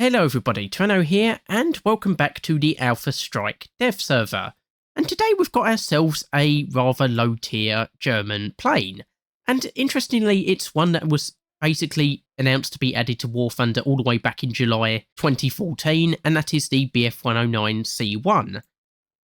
Hello everybody, Trano here, and welcome back to the Alpha Strike dev server. And today we've got ourselves a rather low tier German plane. And interestingly, it's one that was basically announced to be added to War Thunder all the way back in July 2014, and that is the Bf109C1.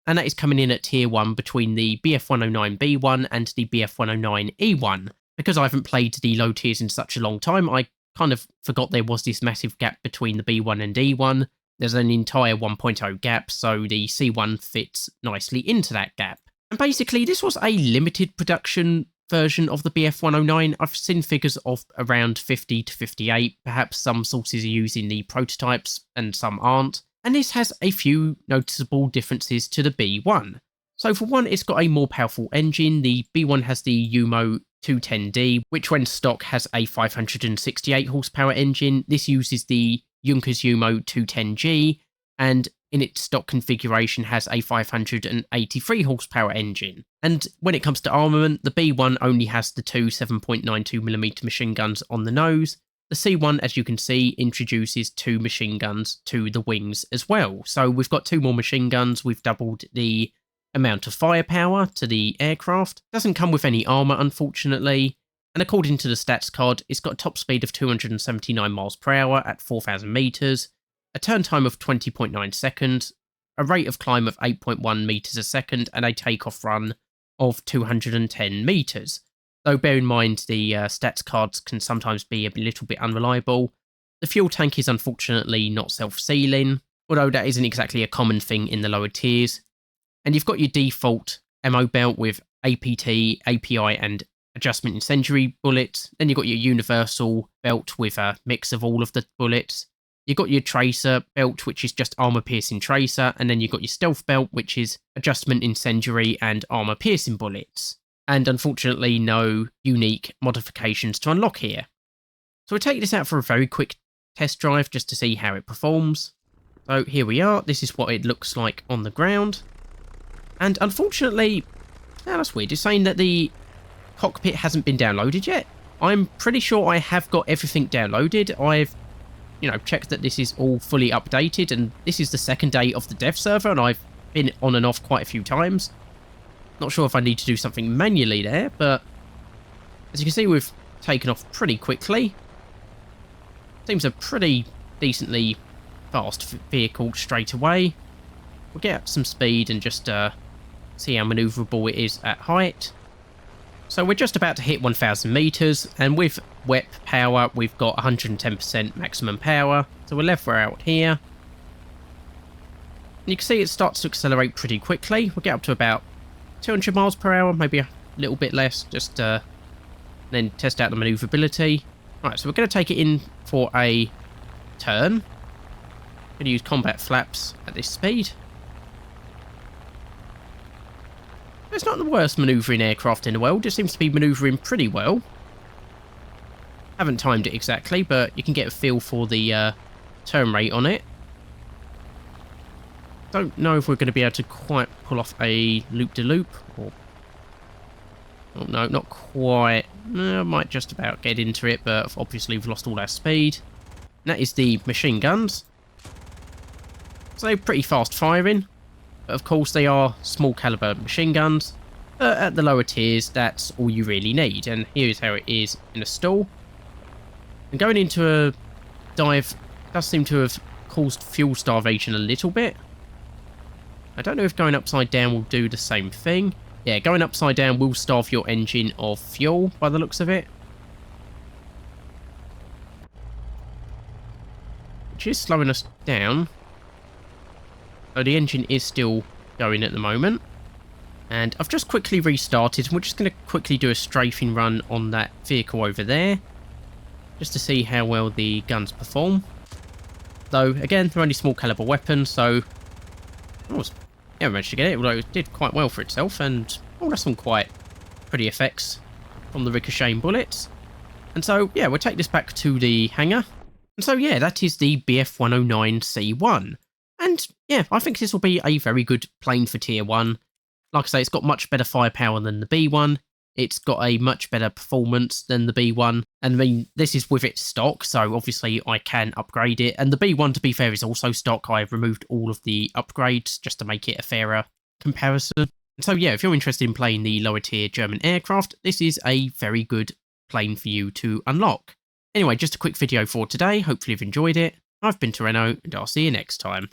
And that is coming in at tier 1 between the Bf109B1 and the Bf109E1. Because I haven't played the low tiers in such a long time, I kind of forgot there was this massive gap between the B1 and E1. There's an entire 1.0 gap, so the C1 fits nicely into that gap. And basically, this was a limited production version of the Bf109. I've seen figures of around 50 to 58. Perhaps some sources are using the prototypes and some aren't. And this has a few noticeable differences to the B1. So for one, it's got a more powerful engine. The B1 has the Yumo 210D, which when stock has a 568 horsepower engine. This uses the Junkers Yumo 210G, and in its stock configuration has a 583 horsepower engine. And when it comes to armament, the B1 only has the two 7.92mm machine guns on the nose. The C1, as you can see, introduces two machine guns to the wings as well. So we've got two more machine guns, we've doubled the amount of firepower to the aircraft. Doesn't come with any armour, unfortunately, and according to the stats card, it's got a top speed of 279 miles per hour at 4,000 metres, a turn time of 20.9 seconds, a rate of climb of 8.1 metres a second, and a takeoff run of 210 metres. Though bear in mind the stats cards can sometimes be a little bit unreliable. The fuel tank is unfortunately not self-sealing, although that isn't exactly a common thing in the lower tiers. And you've got your default ammo belt with APT, API and adjustment incendiary bullets. Then you've got your universal belt with a mix of all of the bullets. You've got your tracer belt, which is just armor piercing tracer. And then you've got your stealth belt, which is adjustment incendiary and armor piercing bullets. And unfortunately, no unique modifications to unlock here. So we'll take this out for a very quick test drive just to see how it performs. So here we are. This is what it looks like on the ground. And unfortunately, that's weird, it's saying that the cockpit hasn't been downloaded yet. I'm pretty sure I have got everything downloaded. I've, checked that this is all fully updated, and this is the second day of the dev server, and I've been on and off quite a few times. Not sure if I need to do something manually there, but as you can see, we've taken off pretty quickly. Seems a pretty decently fast vehicle straight away. We'll get up some speed and just see how manoeuvrable it is at height. So we're just about to hit 1,000 metres, and with WEP power we've got 110% maximum power. So we'll level out here. And you can see it starts to accelerate pretty quickly. We'll get up to about 200 miles per hour, maybe a little bit less, just then test out the manoeuvrability. Right, so we're going to take it in for a turn. Going to use combat flaps at this speed. It's not the worst manoeuvring aircraft in the world, it seems to be manoeuvring pretty well. Haven't timed it exactly, but you can get a feel for the turn rate on it. Don't know if we're going to be able to quite pull off a loop-de-loop, or... Oh no, not quite. I might just about get into it, but obviously we've lost all our speed. And that is the machine guns. So pretty fast firing. But of course they are small caliber machine guns. At the lower tiers, that's all you really need. And here's how it is in a stall. And going into a dive does seem to have caused fuel starvation a little bit. I don't know if going upside down will do the same thing. Yeah, going upside down will starve your engine of fuel by the looks of it. Which is slowing us down. So the engine is still going at the moment. And I've just quickly restarted, and we're just going to quickly do a strafing run on that vehicle over there. Just to see how well the guns perform. Though, again, they're only small caliber weapons, so... Oh, yeah, we managed to get it, although it did quite well for itself, and... Oh, that's some quite pretty effects from the ricocheting bullets. And so, yeah, we'll take this back to the hangar. And so, yeah, that is the Bf109C1. And yeah, I think this will be a very good plane for tier 1. Like I say, it's got much better firepower than the B1. It's got a much better performance than the B1. And I mean, this is with its stock, so obviously I can upgrade it. And the B1, to be fair, is also stock. I've removed all of the upgrades just to make it a fairer comparison. So yeah, if you're interested in playing the lower tier German aircraft, this is a very good plane for you to unlock. Anyway, just a quick video for today. Hopefully you've enjoyed it. I've been Toreno, and I'll see you next time.